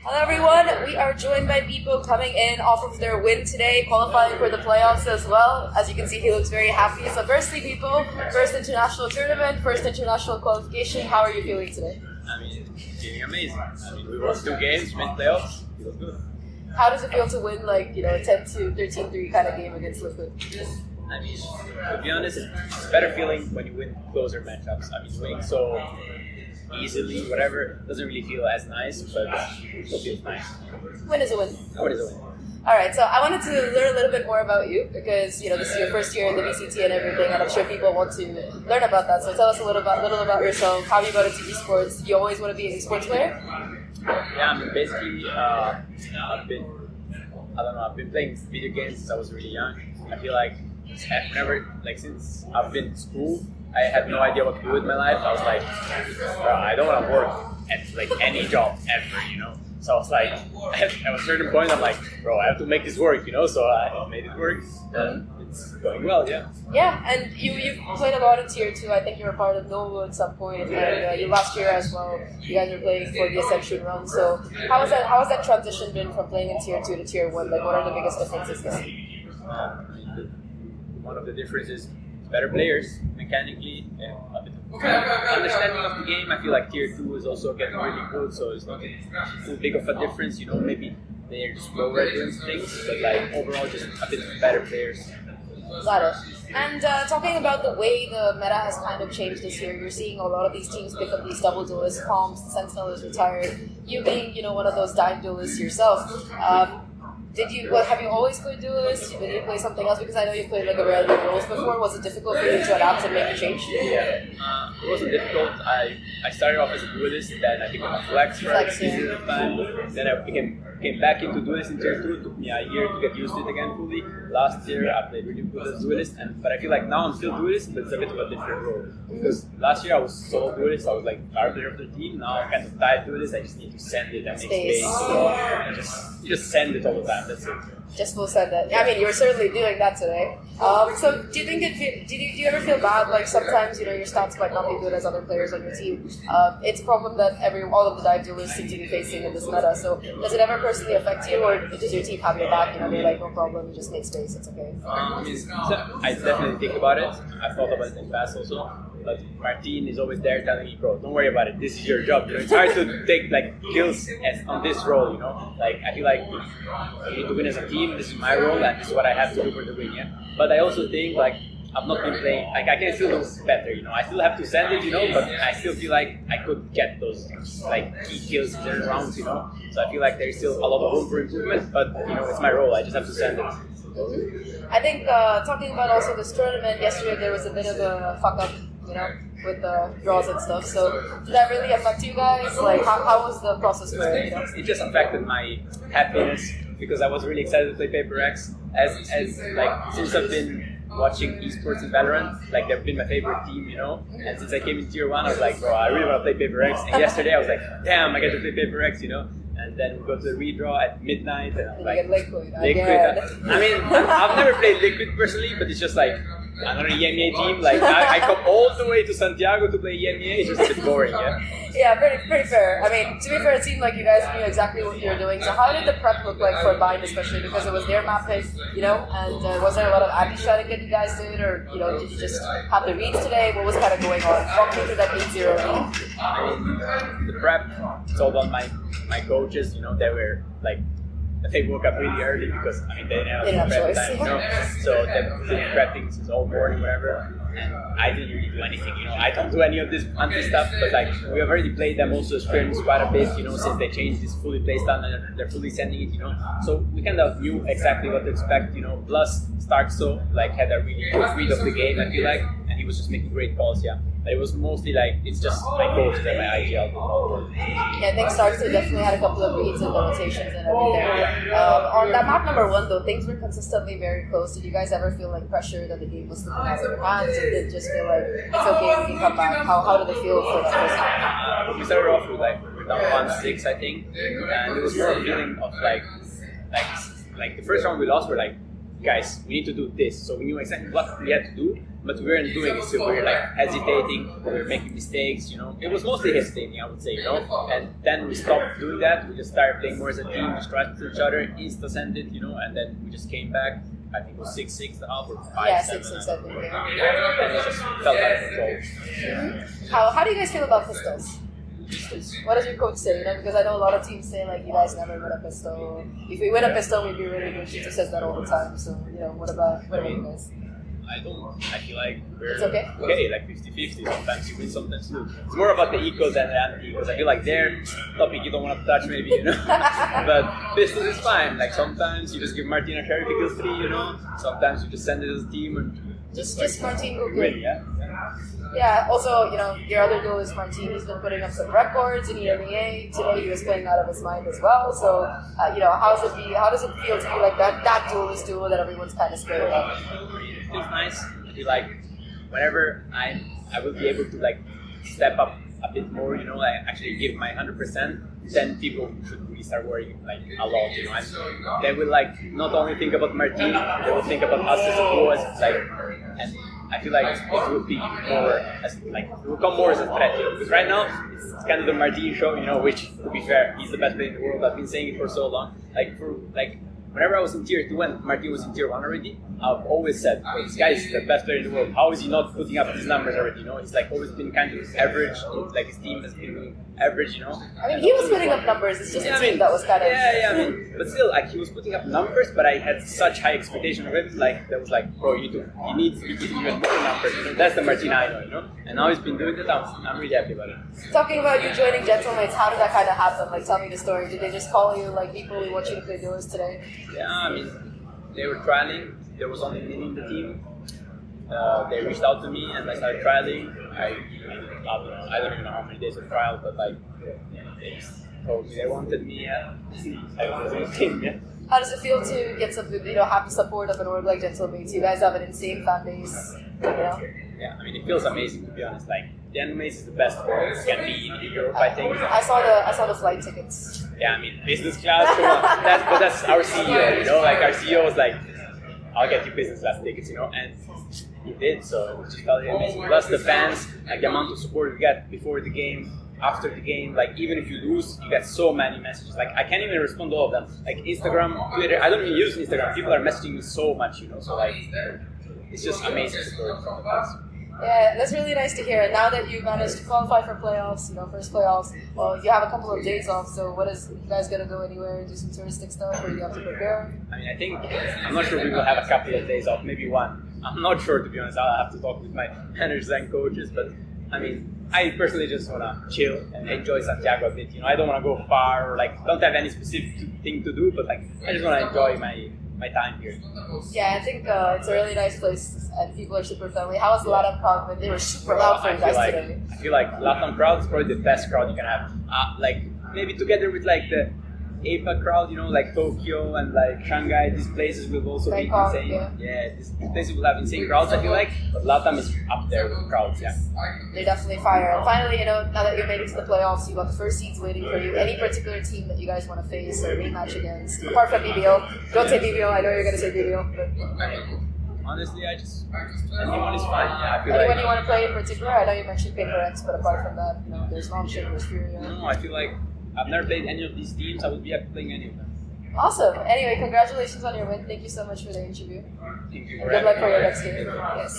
Hello everyone, we are joined by bipo coming in off of their win today, qualifying for the playoffs as well. As you can see, he looks very happy. So firstly, bipo, first international tournament, first international qualification. How are you feeling today? I mean, feeling amazing. I mean, we won 2 games, win playoffs, feels good. How does it feel to win like, a 10-2, 13-3 kind of game against Liquid? I mean, to be honest, it's a better feeling when you win closer matchups. I mean, winning so easily, whatever, doesn't really feel as nice, but it still feels nice. Win is a win. What is a win? Alright, so I wanted to learn a little bit more about you because, this is your first year in the VCT and everything, and I'm sure people want to learn about that. So tell us a little about yourself, how you got into esports. You always want to be an esports player? Yeah, I mean, basically, I've been playing video games since I was really young. I feel like since I've been in school, I had no idea what to do with my life. I was like, bro, I don't want to work at any job ever, So I was like, at a certain point, I'm like, bro, I have to make this work, So I made it work, and it's going well, yeah. Yeah, and you played a lot in Tier 2. I think you were part of Novo at some point, and you last year as well. You guys were playing for the Ascension run. So how has that transition been from playing in Tier 2 to Tier 1? Like, what are the biggest differences this year? One of the differences is better players, mechanically, and a bit of understanding of the game. I feel like Tier 2 is also getting really good, so it's not too big of a difference, Maybe they're just slower at doing things, but overall just a bit better players. Got it. And talking about the way the meta has kind of changed this year, you're seeing a lot of these teams pick up these double duelist comps. Sentinel is retired. You being, one of those dive duelists yourself, have you always played duelist? Did you play something else? Because I know you played like a variety of roles before. Was it difficult for you to adapt and make a change? Yeah, it wasn't difficult. I started off as a duelist, then I became a flex for a season of time. Then I came back into duelist in Tier 2. It took me a year to get used to it again fully. Last year I played really good as duelist, but I feel like now I'm still duelist, but it's a bit of a different role. Because last year I was solo duelist, I was like star player of the team. Now I'm kind of tied duelist, I just need to send it and make space. You just send it all the time. That's it. Just full send it. I mean, you were certainly doing that today. So, do you think do you ever feel bad? Like sometimes, your stats might not be good as other players on your team. It's a problem that all of the dive duelists seem to be facing in this meta. So, does it ever personally affect you, or does your team have your back? They're like, no problem, you just make space, it's okay. I definitely think about it. I've thought about it in the past also. But Martin is always there telling me, bro, don't worry about it. This is your job. It's hard to take kills on this role. I feel like you need to win as a team. This is my role, and this is what I have to do for the win. Yeah. But I also think I've not been playing. I can still do better. I still have to send it. But I still feel like I could get those key kills in the rounds. So I feel like there's still a lot of room for improvement. But it's my role. I just have to send it. I think talking about also this tournament yesterday, there was a bit of a fuck up. With the draws and stuff. So did that really affect you guys? How was the process for it? It just affected my happiness because I was really excited to play PRX. Since I've been watching esports and Valorant, they've been my favorite team, And since I came in Tier 1, I was like, bro, I really want to play PRX. And yesterday I was like, damn, I get to play PRX, And then we go to the redraw at midnight, and I'm like, Liquid. I mean, I've never played Liquid personally, but it's just another EMEA team. I come all the way to Santiago to play EMEA. It's just a bit boring, yeah. Yeah, pretty fair. I mean, to be fair, it seemed like you guys knew exactly what you were doing. So how did the prep look like for Bind, especially because it was their map pick, And was there a lot of anti-strategy that you guys did, or did you just have the reads today? What was kind of going on? Walk me through that 8-0 lead. I mean, the prep, it's all on my coaches. They were they woke up really early because they didn't have prep time, So they've been prepping since all morning, whatever. And I didn't really do anything, I don't do any of this anti stuff, but we have already played them also scrims quite a bit, since they changed this fully play style and they're fully sending it, So we kind of knew exactly what to expect, Plus Starkso had a really good read of the game, I feel like, and he was just making great calls, yeah. But it was mostly it's just my coaches and my IGL. Yeah, I think Starkso definitely had a couple of reads and the rotations and everything. On that map number 1 though, things were consistently very close. Did you guys ever feel pressure that the game was slipping out of your hands, or did it just feel it's okay, we can come back? How did it feel for the first time? We started off with we're down 1-6, I think, and it was more a feeling of the first round we lost, we're guys, we need to do this. So we knew exactly what we had to do, but we weren't doing it. So we were like hesitating, we were making mistakes. It was mostly hesitating, I would say. And then we stopped doing that. We just started playing more as a team. We trusted each other, insta sent it, and then we just came back. I think it was 6-6 the half or 5-7. Yeah, 6-6, I think. Yeah. And it just felt out of control. How do you guys feel about pistols? What does your coach say? Because I know a lot of teams say like you guys never win a pistol. If we win a pistol, we'd be really good. She just says that all the time. So what about you guys? I feel like we're it's okay, like 50-50. Sometimes you win, sometimes you lose. It's more about the equals than the anti-equals. I feel like they're topic you don't want to touch, maybe, But pistols is fine. Like sometimes you just give Martin a carry kills 3, Sometimes you just send it as a team and just Martin go win, yeah. Yeah, also, your other duelist, Martin, he's been putting up some records in EMEA. Today he was playing out of his mind as well. So, how does it feel to be like that duelist duo that everyone's kind of scared about? It feels nice. I feel like whenever I will be able to like step up a bit more, like actually give my 100%, then people should really start worrying like a lot, and they will like not only think about Martin, they will think about us as a duo, and I feel like it will be more as like it will come more as a threat, because right now it's kind of the Martin show, which to be fair, he's the best player in the world. I've been saying it for so long. Whenever I was in tier 2 and Martin was in tier 1 already, I've always said, this guy is the best player in the world. How is he not putting up these numbers already? He's like always been kind of average. Like his team has been average. I mean, he was putting up numbers. It's just a team that was kind of. Yeah. But still, like he was putting up numbers, but I had such high expectation of him. Like that was like, bro, he needs to be getting even more numbers. That's the Martin I know. And now he's been doing that. I'm really happy about it. Talking about you joining Gentlemates, how did that kind of happen? Like, tell me the story. Did they just call you like, people, we want you to play duelist today? Yeah, I mean, they were trialing. There was only me in the team. They reached out to me and I started trialing. I don't even know how many days of trial, but like they just told me they wanted me. I was in the team. Yeah. How does it feel to get some, have the support of an org like Gentlemates? You guys have an insane fan base. Yeah, I mean, it feels amazing to be honest. Like, Gentlemates is the best org it can be in Europe, I think. I saw the flight tickets. Yeah, I mean, business class. But that's our CEO. Like our CEO was like, "I'll get you business class tickets," and he did. So it was just really amazing. Plus the fans, like the amount of support we get before the game, after the game. Like even if you lose, you get so many messages. Like I can't even respond to all of them. Like Instagram, Twitter. I don't even use Instagram. People are messaging me so much. So like, it's just amazing support from the fans. Yeah, that's really nice to hear. And now that you managed to qualify for playoffs, first playoffs, well, you have a couple of days off. So you guys gonna go anywhere, do some touristic stuff, or you have to prepare? I mean, I'm not sure we will have a couple of days off, maybe one. I'm not sure, to be honest. I'll have to talk with my managers and coaches. But I mean, I personally just wanna chill and enjoy Santiago a bit. I don't wanna go far or like don't have any specific thing to do, but like I just wanna enjoy my time here. Yeah, I think it's a really nice place and people are super friendly. How was the LATAM crowd? They were super loud for you guys today. I feel like LATAM crowd is probably the best crowd you can have. Like maybe together with like the APAC crowd, like Tokyo and like Shanghai, these places will also Bangkok, be insane. Yeah, these places will have insane crowds, I feel like. But LATAM is up there with crowds, yeah. They definitely fire. And finally, now that you're made it to the playoffs, you've got the first seeds waiting for you. Any particular team that you guys want to face or rematch against? Apart from BBO. Don't say BBO, I know you're going to say BBO. But honestly, anyone is fine. Yeah, anyone you want to play in particular? I know you mentioned PRX, but apart from that, there's Longship, there's Furia. No, I feel like I've never played any of these teams. I would be happy playing any of them. Awesome. Anyway, congratulations on your win. Thank you so much for the interview. Thank you. And good luck for your next game. Yes.